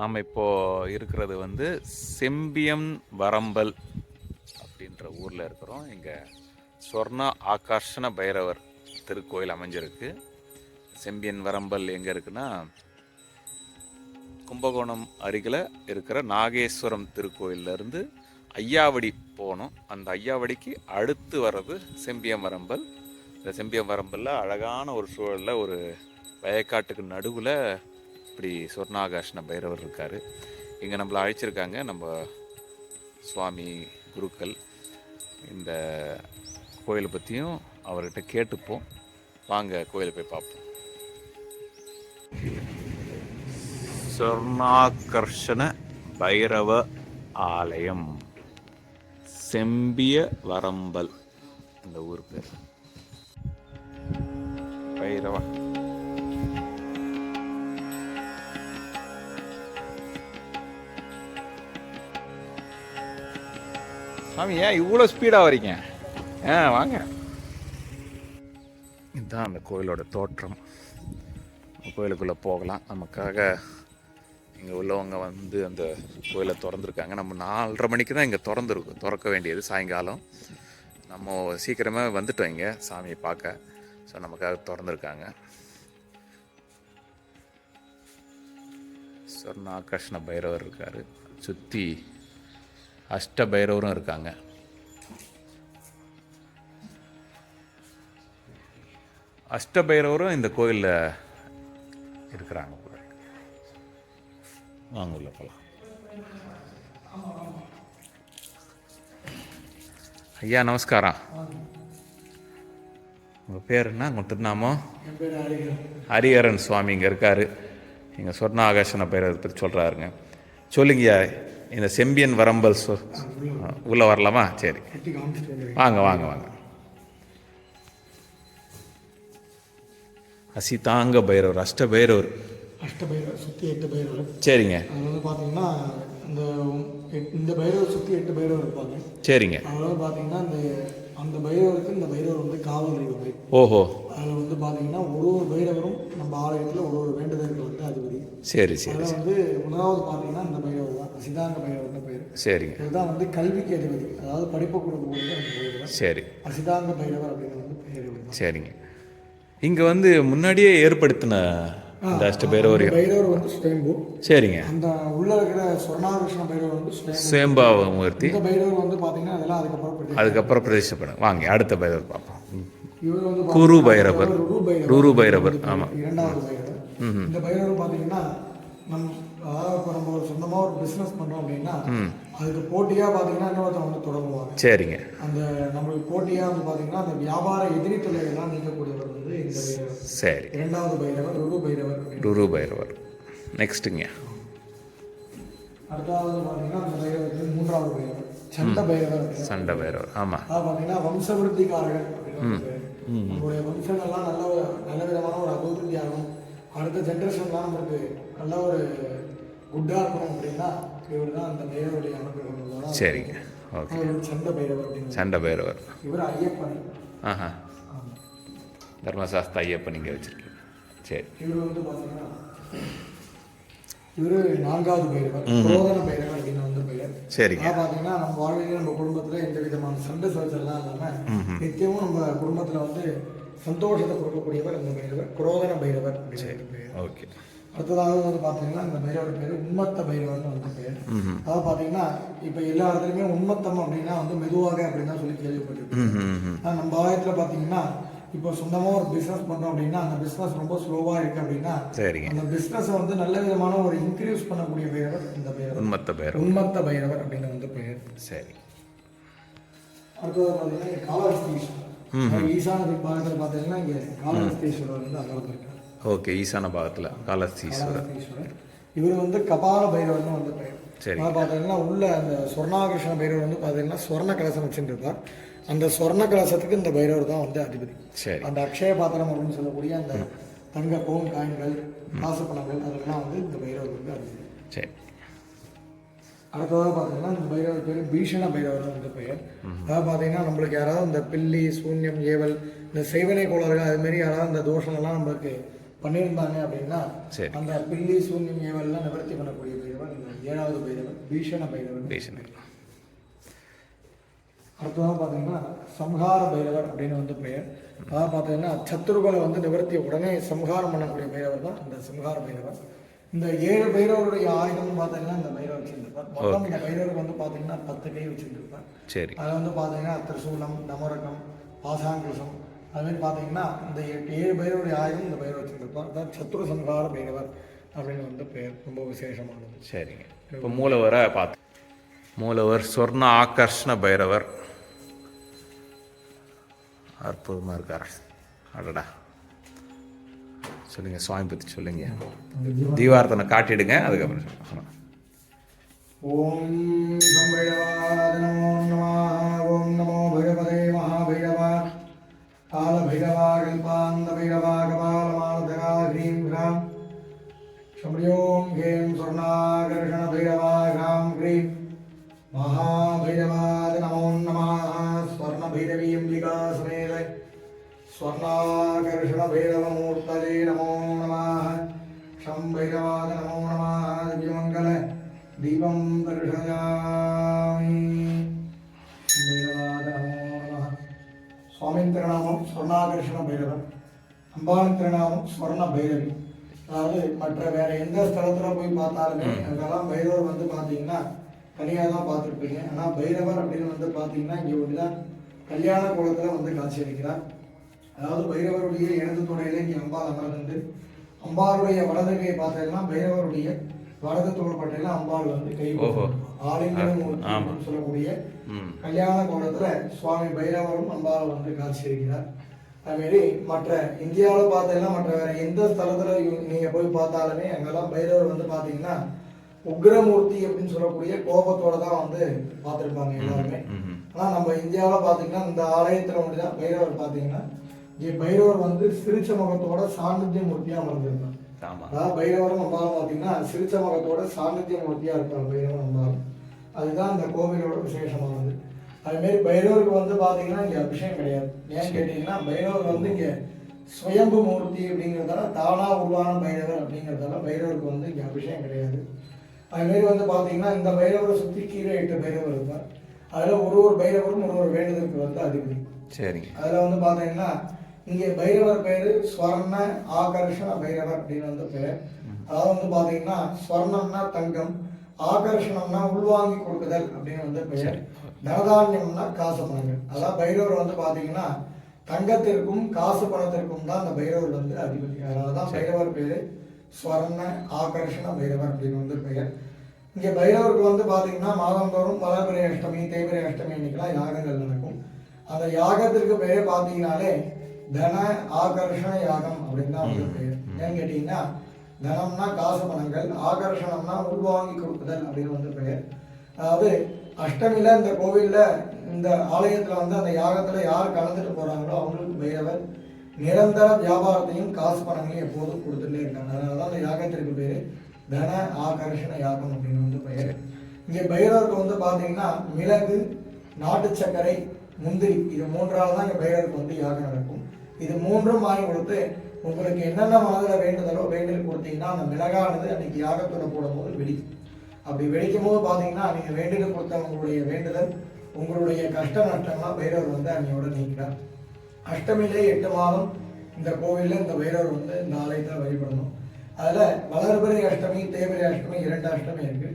நாம் இப்போது இருக்கிறது வந்து செம்பியம் வரம்பல் அப்படின்ற ஊரில் இருக்கிறோம். இங்கே சொர்ண ஆகர்ஷண பைரவர் திருக்கோயில் அமைஞ்சிருக்கு. செம்பியன் வரம்பல் எங்கே இருக்குன்னா, கும்பகோணம் அருகில் இருக்கிற நாகேஸ்வரம் திருக்கோயிலேருந்து ஐயாவடி போகணும். அந்த ஐயாவடிக்கு அடுத்து வர்றது செம்பியம் வரம்பல். இந்த செம்பியம் வரம்பலில் அழகான ஒரு சூழலில் ஒரு வயக்காட்டுக்கு நடுவில் இப்படி சொர்ணாகாஷ்ண பைரவர் இருக்கார். இங்கே நம்மளை அழைச்சிருக்காங்க நம்ம சுவாமி குருக்கள். இந்த கோயிலை பற்றியும் அவர்கிட்ட கேட்டுப்போம். வாங்க கோயிலை போய் பார்ப்போம். சொர்ணாகர்ஷண பைரவ ஆலயம், செம்பிய வரம்பல் இந்த ஊர் பேர். பைரவ சாமி, ஏன் இவ்வளோ ஸ்பீடாக வரீங்க? வாங்க. இதுதான் அந்த கோயிலோட தோற்றம். கோயிலுக்குள்ளே போகலாம். நமக்காக இங்கே உள்ளவங்க வந்து அந்த கோயிலை திறந்துருக்காங்க. நம்ம 4:30 மணிக்கு தான் இங்கே திறக்க வேண்டியது சாயங்காலம். நம்ம சீக்கிரமாக வந்துட்டோம் இங்கே சாமியை பார்க்க. ஸோ நமக்காக திறந்துருக்காங்க. சொர்ணாகர்ஷண பைரவர் இருக்கார். சுற்றி அஷ்ட பைரவரும் இருக்காங்க. அஷ்ட பைரவரும் இந்த கோயிலில் இருக்கிறாங்க. வாங்க உள்ள போகலாம். ஐயா நமஸ்காரம். உங்கள் பேர் என்ன? உங்கள் திருநாமம்? ஹரிஹரன் சுவாமி இங்கே இருக்கார். இங்கே சொர்ண ஆகர்ஷண பைரவரை பற்றி சொல்கிறாருங்க. சொல்லுங்கய்யா, இந்த செம்பியன் வரம்பல் உள்ளே வரலாமா? சரி, வாங்க வாங்க வாங்க. அசிதாங்க பைரவர், அஷ்ட பைரவர் சுற்றி 8 பைரவர். சரிங்க. அது வந்து பார்த்தீங்கன்னா இந்த பைரவர் சுற்றி 8 பைரவர் இருப்பாங்க. சரிங்க. அதில் வந்து பார்த்தீங்கன்னா அந்த பைரவருக்கு இந்த பைரவர் வந்து காவல் இருக்குது. ஓஹோ. அதில் வந்து பார்த்தீங்கன்னா ஒரு பைரவரும் நம்ம ஆலயத்தில் ஒரு வேண்டுதலுக்கு வந்து அதிபதி. சரி சரி. அதில் வந்து முதலாவது பார்த்தீங்கன்னா இந்த பைரவர் தான் அசிதாங்க பைரவர்னு பேர். சரிங்க. இதுதான் வந்து கல்விக்கு அதிபதி, அதாவது படிப்பு கொடுக்கக்கூடிய அந்த பைரவர். சரி. அசிதாங்க பைரவர் அப்படின்னு வந்து பேர். சரிங்க. இங்கே வந்து முன்னாடியே ஏற்படுத்தின இந்த அஷ்ட பைரவர் வந்து சுயம்பு. சரிங்க. அந்த உள்ள இருக்கிற சொர்ணாகர்ஷண பைரவர் வந்து சுயம்பாவ மூர்த்தி. இந்த பைரவர் வந்து பார்த்தீங்கன்னா அதெல்லாம் அதுக்கப்புறம் பிரதிஷ்டை பண்ணுங்க. வாங்க அடுத்த பைரவர் பார்ப்போம். இவர் வந்து குரு பைரவர், ருரு பைரவர். ஆமாம், இரண்டாவது பைரவர். இந்த பைரவர் பார்த்தீங்கன்னா அதாவது இப்போ நம்ம ஒரு சொந்தமாக ஒரு பிஸ்னஸ் பண்ணுறோம் அப்படின்னா அதுக்கு போட்டியாக பார்த்தீங்கன்னா இன்னொருத்தர் வந்து தொடங்குவாங்க. சரிங்க. அந்த நம்மளுக்கு போட்டியாக வந்து பார்த்தீங்கன்னா அந்த வியாபார எதிரி தொழிலெல்லாம் நீக்கக்கூடியவர் வந்து இந்த பைரவர். சரி. இரண்டாவது பைரவர் ருரு பைரவர். ருரு பைரவர். நெக்ஸ்ட்டுங்க. அடுத்தாவது பார்த்தீங்கன்னா அந்த பைரவருக்கு மூன்றாவது பைரவர் சண்ட பைரவர். சண்ட பைரவர். ஆமாம். அதாவது பார்த்தீங்கன்னா வம்சவிருத்திக்காரர்கள் அப்படின்னு. நம்மளுடைய வம்சங்கள்லாம் நல்ல விதமான ஒரு அபிவிருத்தி ஆகும். அடுத்த ஜென்ரேஷன்லாம் நம்மளுக்கு நல்ல ஒரு குட்டாக இருக்கணும் அப்படின்னா இவர் தான் அந்த பைரவருடைய அமைப்பு. சரிங்க. ஓகே. சண்ட பைரவர் அப்படின்னு. சண்ட பைரவர். இவர் ஐயப்பன். ஆஹா. தர்மசாஸ்திர ஐயப்பன் இங்கே வச்சுருக்கீங்க. சரி. இவர் வந்து பார்த்தீங்கன்னா இவர் 4வது பைரவர், புரோதன பைரவர் அப்படின்னு வந்து பெயர். சரிங்க. பார்த்தீங்கன்னா நம்ம வாழ்க்கையில் நம்ம குடும்பத்தில் எந்த விதமான சண்டை சச்சரவுலாம் இல்லாமல் நித்தியமும் நம்ம குடும்பத்தில் வந்து சந்தோஷத்தை கொடுக்கக்கூடியவர் இந்த பைரவர், புரோதன பைரவர் அப்படின்னு பெயர். ஓகே. அடுத்ததாக வந்து பார்த்தீங்கன்னா இந்த பைரவர் பேர் உண்மத்த பைரவர்னு வந்து பேர். அதாவது பார்த்தீங்கன்னா இப்போ எல்லா இடத்துலையுமே உண்மத்தம் அப்படின்னா வந்து மெதுவாக அப்படின்னு தான் சொல்லி கேள்விப்பட்டிருக்கோம். ஆனால் நம்ம ஆலயத்தில் பார்த்தீங்கன்னா இப்போ சொந்தமாக ஒரு பிஸ்னஸ் பண்ணுறோம் அப்படின்னா அந்த பிஸ்னஸ் ரொம்ப ஸ்லோவாக இருக்குது அப்படின்னா அந்த பிஸ்னஸை வந்து நல்ல விதமான ஒரு இன்க்ரீஸ் பண்ணக்கூடிய பைரவர் இந்த பைரவர், உண்மத்த பைரவர் அப்படின்னு வந்து பெயர். சரி. அடுத்தது பார்த்தீங்கன்னா காலஹஸ்தீஸ்வரர். ஈசான பாகத்தில் பார்த்தீங்கன்னா இங்கே காலஹஸ்தீஸ்வரர் வந்து அங்கே வந்திருக்காரு. ஓகே. ஈசான பாகத்தில் காலஹஸ்தீஸ்வரர். இவர் வந்து கபால பைரவர்னு வந்து பெயர். சரி. பார்த்தீங்கன்னா உள்ள அந்த சொர்ணாகர்ஷண பைரவர் வந்து பார்த்தீங்கன்னா சொர்ண கலசம் வச்சுருப்பார். அந்த சொர்ண கலசத்துக்கு இந்த பைரவர் தான் வந்து அதிபதி. சரி. அந்த அக்ஷய பாத்திரம் அப்படின்னு சொல்லக்கூடிய அந்த தங்க கோன் காயின்கள் காசு பணங்கள் அதெல்லாம் வந்து இந்த பைரவர் வந்து அதிபதி. சரி. அடுத்ததாக பார்த்தீங்கன்னா இந்த பைரவர் பேர் பீஷண பைரவர் வந்து பெயர். அதாவது பார்த்தீங்கன்னா நம்மளுக்கு யாராவது இந்த பில்லி சூன்யம் ஏவல் இந்த செய்வனை கோளாறுகள் அதுமாரி யாராவது இந்த தோஷங்கள்லாம் நம்மளுக்கு பண்ணியிருந்தாங்க அப்படின்னா அந்த பில்லி சூன்யம் ஏவல்லாம் நிவர்த்தி பண்ணக்கூடிய பைரவர் 7வது பைரவர் பீஷண பைரவர். பீஷண. அடுத்ததாக பார்த்தீங்கன்னா சம்ஹார பைரவர் அப்படின்னு வந்து பெயர். அதாவது பார்த்தீங்கன்னா சத்துருக்களை வந்து நிவர்த்தி உடனே சம்ஹாரம் பண்ணக்கூடிய பைரவர் தான் இந்த சம்ஹார பைரவர். இந்த 7 பைரவருடைய ஆயுதம்னு பார்த்தீங்கன்னா இந்த பைரவர் வச்சுருப்பார். மொத்தம் இந்த பைரவருக்கு வந்து பார்த்தீங்கன்னா 10 கை வச்சுருப்பார். சரி. அதில் வந்து பார்த்தீங்கன்னா திரிசூலம், நமரகம், பாசாங்குசம், அதுமாதிரி பார்த்தீங்கன்னா இந்த 7 பைரவருடைய ஆயுதம் இந்த பைரவர் வச்சுருப்பார். அதான் சத்துரு சம்ஹார பைரவர் அப்படின்னு வந்து பெயர். ரொம்ப விசேஷமானது. சரிங்க. இப்போ மூலவரை பார்த்து மூலவர் சொர்ண ஆகர்ஷ்ண பைரவர். அற்புதமாக இருக்கார். அடடா, சொல்லுங்க சுவாமி பற்றி சொல்லுங்க. தீவார்த்தனை காட்டிடுங்க, அதுக்கப்புறம் சொல்லுங்க. ஓம் நமோ நமः. ஓம் நமோ பகவதே மகாபைரவா கால பைரவா கல்பாந்த பைரவா கபாலமாலதகா ஹ்ரீம் ஹ்ராம் சம்ரியோம் ஹேம் சொர்ணாகர்ஷண பைரவா ஹ்ராம் ஹ்ரீம் மகாபைரவாத நமோ நமः. ஸ்வர்ண பைரவி அம்பிகா சமேத ஸ்வர்ணாகர்ஷண பைரவமூர்த்ததே நமோ நமः. ஷம் பைரவாத நமோ நமः. திவ்யமங்கல தீபம் தரிசயாமி. பைரவாத நமோ நமः. சுவாமியின் திருநாமம் ஸ்வர்ணாகர்ஷண பைரவர், அம்பாளின் திருநாமம் ஸ்வர்ண பைரவி. அதாவது மற்ற வேற எந்த ஸ்தலத்தில் போய் பார்த்தாலுமே அங்கெல்லாம் பைரவர் வந்து பார்த்தீங்கன்னா தனியாக தான் பார்த்துருப்பீங்க. ஆனால் பைரவர் அப்படின்னு வந்து பார்த்தீங்கன்னா இங்கே ஒன்று தான் கல்யாண கோலத்தில் வந்து காட்சி அளிக்கிறார். அதாவது பைரவருடைய இடது துணையில இங்கே அம்பாள் அமர்ந்து, அம்பாளுடைய வலது கையை பார்த்தீங்கன்னா பைரவருடைய வலது தோள்பட்டையில அம்பாள் வந்து கை ஆலிங்கனம் சொல்லக்கூடிய கல்யாண கோலத்துல சுவாமி பைரவரும் அம்பாள் வந்து காட்சி அளிக்கிறார். அதுமாரி மற்ற இந்தியாவில் பார்த்தீங்கன்னா மற்ற வேற எந்த ஸ்தலத்துல நீங்க போய் பார்த்தாலுமே அங்கெல்லாம் பைரவர் வந்து பார்த்தீங்கன்னா உக்ரமூர்த்தி அப்படின்னு சொல்லக்கூடிய கோபத்தோட தான் வந்து பார்த்துருப்பாங்க எல்லாருமே. ஆனால் நம்ம இந்தியாவில் பார்த்தீங்கன்னா இந்த ஆலயத்தில் ஒன்றுதான் பைரவர் பார்த்தீங்கன்னா இங்கே பைரவர் வந்து சிரிச்ச முகத்தோட சாநித்திய மூர்த்தியாக அமர்ந்திருந்தார். அதாவது பைரவரும் அம்பாலும் பார்த்தீங்கன்னா சிரிச்ச முகத்தோட சாநித்திய மூர்த்தியாக இருப்பாங்க பைரவரும் அம்பாலும். அதுதான் இந்த கோவிலோட விசேஷமானது. அதுமாரி பைரவருக்கு வந்து பார்த்தீங்கன்னா இங்கே அபிஷேகம் கிடையாது. ஏன்னு கேட்டீங்கன்னா பைரவர் வந்து இங்கே சுயம்பு மூர்த்தி அப்படிங்கிறதால தானா உருவான பைரவர் அப்படிங்கிறதால பைரவருக்கு வந்து இங்கே அபிஷேகம் கிடையாது. அதுமாரி வந்து பார்த்தீங்கன்னா இந்த பைரவரை சுற்றி கீழே 8 பைரவர் இருப்பார். அதில் ஒரு பைரவரும் ஒரு வேண்டுதலுக்கு வந்து அதிபதி. சரிங்க. அதில் வந்து பார்த்தீங்கன்னா இங்கே பைரவர் பேர் ஸ்வர்ண ஆகர்ஷண பைரவர் அப்படின்னு வந்து பேர். அதாவது வந்து பார்த்தீங்கன்னா ஸ்வர்ணம்னா தங்கம், ஆகர்ஷணம்னா உள்வாங்கி கொடுக்குதல் அப்படின்னு வந்து பெயர், தனதானியம்னா காசு பணங்கள். அதாவது பைரவர் வந்து பார்த்தீங்கன்னா தங்கத்திற்கும் காசு பணத்திற்கும் தான் அந்த பைரவர் வந்து அதிபதி. அதனால தான் பைரவர் பேர் ஸ்வர்ண ஆகர்ஷண பைரவர் அப்படின்னு வந்து பெயர். இங்கே பைரவருக்கு வந்து பார்த்தீங்கன்னா மாதந்தோறும் வளர்பிறை அஷ்டமி, தேய்பிறை அஷ்டமி இன்னைக்கெல்லாம் யாகங்கள் நடக்கும். அந்த யாகத்திற்கு பேரே பார்த்தீங்கன்னாலே தன ஆகர்ஷண யாகம் அப்படின்னு தான் வந்து பெயர். ஏன்னு கேட்டீங்கன்னா தனம்னா காசு பணங்கள், ஆகர்ஷணம்னா உள்வாங்கி கொடுக்குதல் அப்படின்னு வந்து பெயர். அதாவது அஷ்டமியில இந்த கோவில்ல இந்த ஆலயத்துல வந்து அந்த யாகத்துல யார் கலந்துட்டு போறாங்களோ அவங்களுக்கு பைரவர் நிரந்தர வியாபாரத்தையும் காசு பணங்களையும் எப்போதும் கொடுத்துட்டே இருக்காங்க. அதனாலதான் அந்த யாகத்திற்கு பேரு தன ஆகர்ஷண யாகம் அப்படின்னு வந்து பெயர். இங்கே பைரவருக்கு வந்து பாத்தீங்கன்னா மிளகு, நாட்டு சர்க்கரை, முந்திரி இது 3ஆல் தான் இங்கே பைரவருக்கு வந்து யாகம் நடக்கும். இது 3ம் வாங்கி கொடுத்து உங்களுக்கு என்னென்ன மனதில் வேண்டுதலோ வேண்டுதல் கொடுத்தீங்கன்னா அந்த மிளகானது அன்னைக்கு யாகத்தோட போடும்போது வெடிக்கும். அப்படி வெடிக்கும் போது பார்த்தீங்கன்னா நீங்கள் வேண்டுதல் கொடுத்த உங்களுடைய வேண்டுதல், உங்களுடைய கஷ்ட நஷ்டம்லாம் பைரவர் வந்து அன்னையோட நீக்கிறார். அஷ்டமியிலே 8 மாதம் இந்த கோவிலில் இந்த பைரவர் வந்து இந்த ஆலயத்தில் வழிபடணும். அதில் வளர்பிறை அஷ்டமி, தேய்பிறை அஷ்டமி 2 அஷ்டமி இருக்கு.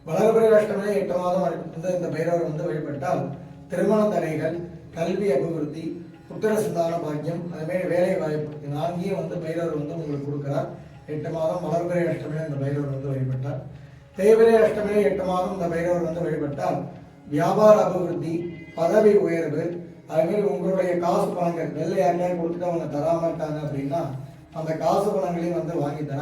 வளர்பிறை அஷ்டமியிலே 8 மாதம் வந்து இந்த பைரவர் வந்து வழிபட்டால் திருமண தடைகள், கல்வி அபிவிருத்தி, புத்திர சந்தான பாக்கியம், அதுமாரி வேலை வாய்ப்பு 4 வந்து பைரவர் வந்து உங்களுக்கு கொடுக்குறார். 8 மாதம் வளர்பிறை அஷ்டமியில் இந்த பைரவர் வந்து வழிபட்டார். தேய்பிறை அஷ்டமியிலே 8 மாதம் இந்த பைரவர் வந்து வழிபட்டால் வியாபார அபிவிருத்தி, பதவி உயர்வு, அதுமாரி உங்களுடைய காசு பணங்கள் வெள்ளை யாருக்காவது கொடுத்துட்டு அவங்க தராம இருக்காங்க அப்படின்னா அந்த காசு பணங்களையும் வந்து வாங்கி தர,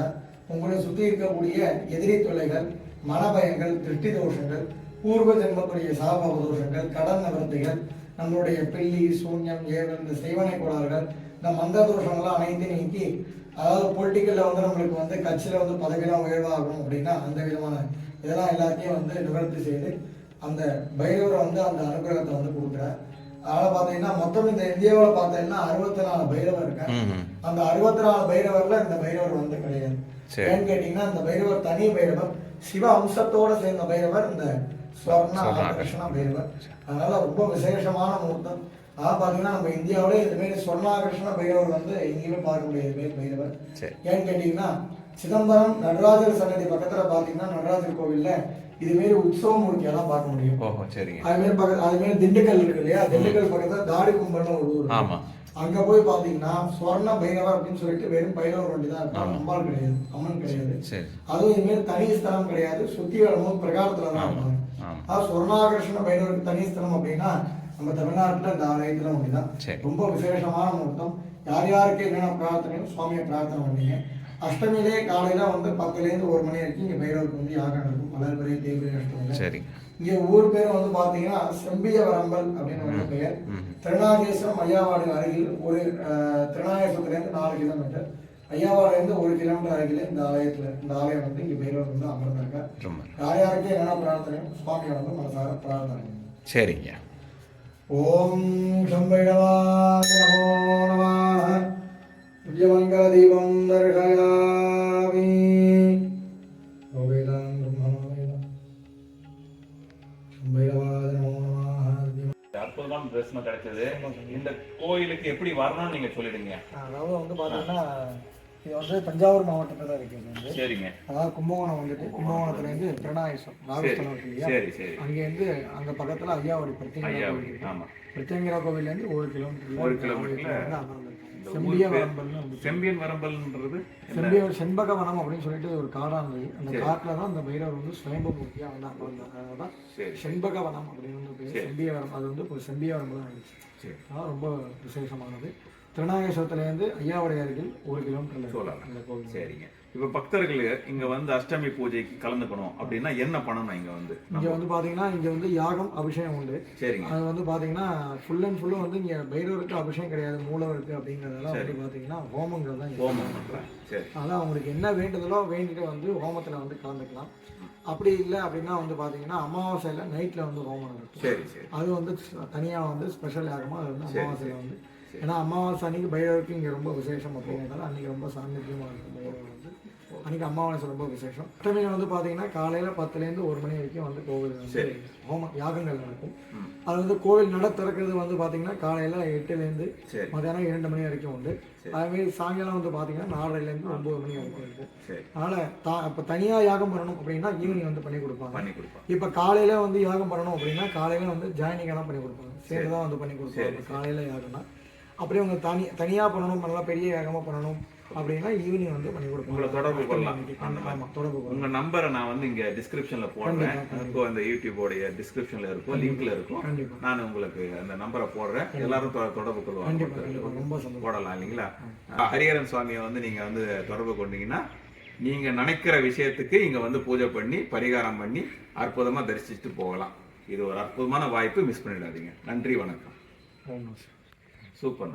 உங்களை சுற்றி இருக்கக்கூடிய எதிரி தொல்லைகள், மனபயங்கள், திருஷ்டி தோஷங்கள், பூர்வ ஜென்மத்துடைய சாப தோஷங்கள், கடன் நிவர்த்திகள், நம்மளுடைய பில்லி, சூன்யம், ஏவல், இந்த செய்வனை கோளாறுகள், இந்த மந்த தோஷங்கள்லாம் அனைத்தையும் நீக்கி, அதாவது பொலிட்டிக்கலில் வந்து நம்மளுக்கு வந்து கட்சியில் வந்து பதவியெல்லாம் உயர்வாகணும் அப்படின்னா அந்த விதமான இதெல்லாம் எல்லாத்தையும் வந்து நிவர்த்தி செய்து அந்த பைரவரை வந்து அந்த அனுகிரகத்தை வந்து கொடுக்குறார். அதனால் பார்த்தீங்கன்னா மொத்தம் இந்த இந்தியாவில் பார்த்தீங்கன்னா 64 பைரவர் இருக்காங்க. அந்த 64 பைரவர்ல இந்த பைரவர் வந்து கிடையாது. ஏன்னு கேட்டீங்கன்னா இந்த பைரவர் தனி பைரவர் சிவ அம்சத்தோட சேர்ந்த பைரவர் இந்த ஸ்வர்ண ஆகர்ஷண பைரவர். அதனால ரொம்ப விசேஷமான முகூர்த்தம். அதாவது பாத்தீங்கன்னா நம்ம இந்தியாவிலே இதுமாரி ஸ்வர்ணாகர்ஷண பைரவர் வந்து எங்கேயுமே பார்க்க முடியாது இதுமாரி பைரவர். ஏன்னு கேட்டீங்கன்னா சிதம்பரம் நடராஜர் சன்னதி பக்கத்துல பாத்தீங்கன்னா நடராஜர் கோவில்ல இதுமாரி உற்சவ மூர்த்தியெல்லாம் பார்க்க முடியும். அதுமாரி திண்டுக்கல் இருக்கு இல்லையா, திண்டுக்கல் பக்கத்துல தாடி கும்பல்னு ஒரு ஊர், அங்க போய் பாத்தீங்கன்னா ஸ்வர்ண பைரவர் அப்படின்னு சொல்லிட்டு வெறும் பைரவர் வண்டி தான் இருக்கும், அம்பாள் கிடையாது, அம்மன் கிடையாது. அதுவும் இதுமாரி தனி ஸ்தலம் கிடையாது, சுத்தி வரணும் பிரகாரத்துலதான் இருப்பாங்க. ஸ்வர்ணாகர்ஷண பைரவருக்கு தனி ஸ்தலம் அப்படின்னா நம்ம தமிழ்நாட்டுல இந்த ஆலயத்துல ஒண்ணுதான். ரொம்ப விசேஷமான முகூர்த்தம். யார் யாருக்கு என்னென்ன பிரார்த்தனையும் சுவாமியை பிரார்த்தனை பண்ணீங்க. அஷ்டமிலே காலையில வந்து 10ல இருந்து 1 மணி வரைக்கும் இங்க பைரவருக்கு வந்து யாகம் நடக்கும். மலர்பெரிய தேய்பிரை அஷ்டமியில. இங்க ஊர் பேர் வந்து பாத்தீங்கன்னா செம்பிய வரம்பல் அப்படின்னு ஒரு பெயர். திருநாகேஸ்வரம் ஐயாவாடு அருகில் ஒரு திருநாகேஸ்வரத்துல இருந்து 4 கிலோமீட்டர், ஐயாவாடுல இருந்து 1 கிலோமீட்டர் அருகில இந்த ஆலயம் வந்து இங்க பைரவர் வந்து அமர்ந்திருக்கார். யார் யாருக்கு என்னென்ன பிரார்த்தனையும் சுவாமியை வந்து மனசார பிரார்த்தனை. சரிங்க. ஓம் சம்பைரவாய நமோ நமः. திவ்யமங்கல தீபம் தர்சயாமி. கோவிலம் பிரம்மணோவேதம். சம்பைரவாய நமோ நமः. அற்புதமான தரிசனம் கிடைச்சது. இந்த கோயிலுக்கு எப்படி வரணும்னு நீங்க சொல்லிடுங்க. அதாவது வந்து பாத்தீங்கன்னா இது வந்து தஞ்சாவூர் மாவட்டத்தில் தான் இருக்குது. சரிங்க. அதாவது கும்பகோணம் வந்துட்டு கும்பகோணத்துல இருந்து திருநாகேஸ்வரம் நாகஸ்தலம் இருக்கு இல்லையா, அங்கேருந்து அங்க பக்கத்துல ஐயாவடி பிரத்யங்கிரா கோவில்ல இருந்து 1 கிலோமீட்டர் செம்பியன் வரம்பல்ன்றது செண்பக வனம் அப்படின்னு சொல்லிட்டு ஒரு காடா இருந்தது. அந்த காட்டுல தான் அந்த பைரவர் வந்து சுயம்பு மூர்த்தியா வந்து அமர்ந்தாங்க. செண்பக வனம் அப்படின்னு வந்து செம்பிய வரம், அது வந்து ஒரு செம்பிய வரம்பு தான் இருந்துச்சு. அதான் ரொம்ப விசேஷமானது. திருநாகேஸ்வரத்துல இருந்து ஐயாவுடைய அருகில் 1 கிலோமீட்டர். சரிங்க. இப்ப பக்தர்கள் இங்க வந்து அஷ்டமி பூஜைக்கு கலந்துக்கணும் அப்படின்னா என்ன பண்ணணும்? இங்க வந்து பாத்தீங்கன்னா இங்க வந்து யாகம் அபிஷேகம் உண்டு. சரிங்க. அது வந்து பாத்தீங்கன்னா ஃபுல் அண்ட் ஃபுல்லும் வந்து இங்க பைரவருக்கு அபிஷேகம் கிடையாது, மூலவருக்கு அப்படிங்கறதெல்லாம் வந்து பாத்தீங்கன்னா ஹோமங்கள் தான். அதான் அவங்களுக்கு என்ன வேண்டுதலோ வேண்டிட்டு வந்து ஹோமத்துல வந்து கலந்துக்கலாம். அப்படி இல்லை அப்படின்னா வந்து பாத்தீங்கன்னா அமாவாசையில நைட்ல வந்து ஹோமம் நடக்கும். அது வந்து தனியா வந்து ஸ்பெஷல் யாகமா அது வந்து அமாவாசையில வந்து, ஏன்னா அமாவாசை அன்னைக்கு பைரவருக்கு இங்கே ரொம்ப விசேஷம் அப்படிங்கிறதால அன்றைக்கி ரொம்ப சாநித்தியமாக இருக்கும். பைரவர் வந்து அன்றைக்கி அமாவாசை ரொம்ப விசேஷம். அஷ்டமியில் வந்து பார்த்தீங்கன்னா காலையில் 10லேருந்து 1 மணி வரைக்கும் வந்து கோவில் வந்து யாகங்கள் நடக்கும். அது வந்து கோவில் நட திறக்கிறது வந்து பார்த்தீங்கன்னா காலையில் 8லேருந்து மதியானம் 2 மணி வரைக்கும் உண்டு. அதேமாரி சாயங்காலம் வந்து பார்த்தீங்கன்னா 4லேருந்து 9 மணி வரைக்கும் இருக்குது. அதனால் இப்போ தனியாக யாகம் பண்ணணும் அப்படின்னா ஈவினிங் வந்து பண்ணி கொடுப்பாங்க. இப்போ காலையில் வந்து யாகம் பண்ணணும் அப்படின்னா காலையில் வந்து ஜாயினிங்கெல்லாம் பண்ணி கொடுப்பாங்க, சேர்ந்து தான் வந்து பண்ணி கொடுப்பாங்க காலையில் யாகம்னா. அப்படியே உங்க தனியாக பண்ணணும், நல்லா பெரிய வேகமாக பண்ணணும் அப்படின்னா ஈவினிங் வந்து பண்ணி கொடுப்போம். உங்களை தொடர்பு கொள்ளலாம். உங்க நம்பரை நான் வந்து இங்க டிஸ்கிரிப்ஷன்ல போடுறேன். இப்போ அந்த யூடியூபோடைய டிஸ்கிரிப்ஷன்ல இருக்கும், லிங்க்ல இருக்கும். நான் உங்களுக்கு அந்த நம்பரை போடுறேன். எல்லாரும் தொடர்பு கொள்வாங்க. போடலாம் இல்லைங்களா? ஹரிஹரன் சுவாமியை வந்து நீங்க வந்து தொடர்பு கொண்டீங்கன்னா நீங்க நினைக்கிற விஷயத்துக்கு இங்க வந்து பூஜை பண்ணி பரிகாரம் பண்ணி அற்புதமா தரிசிச்சுட்டு போகலாம். இது ஒரு அற்புதமான வாய்ப்பு, மிஸ் பண்ணிடாதீங்க. நன்றி, வணக்கம். சூப்பர்.